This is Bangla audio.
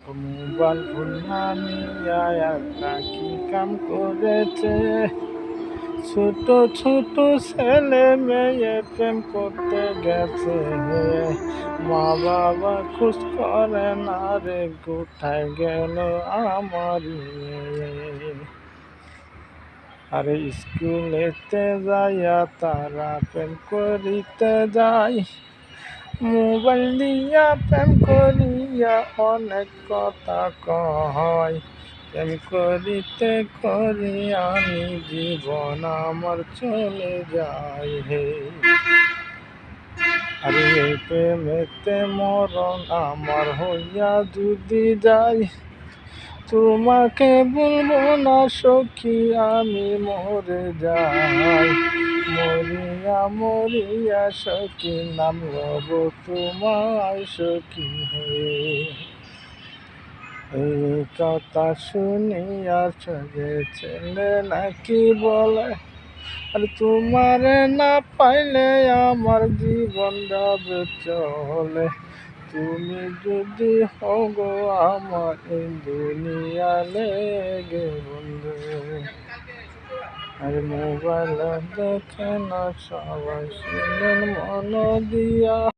মোবাইল ফোন নামিয়া একটা কি কাম করেছে, ছোট ছোট ছেলে মেয়ে প্রেম করতে গেছে। মা বাবা খোঁজ করে না রে, কোথায় গেল আমার মেয়ে। আরে স্কুলেতে যাইয়া তারা প্রেম করিতে যায়, মোবাইল দিয়া প্রেম করিয়া অনেক কথা কয়। প্রেম করিতে করি আমি জীবন আমার চলে যায় হে। আরে এই প্রেমেতে মরণ আমার হইয়া যদি যাই, তোমাকে বলবো না সখী আমি মরে যাই। মরিয়া মরিয়া সখী নাম লব তোমায় সখী হে। এই কথা শুনিয়া চলে ছেলে নাকি বলে, আর তোমারে না পাইলে আমার জীবন যাবে চলে। তুমি যদি হগো আমার এই দুনিয়া লেগে বন্ধু। আর মোবাইল দেখে না সবাই, শুনেন মন দিয়া।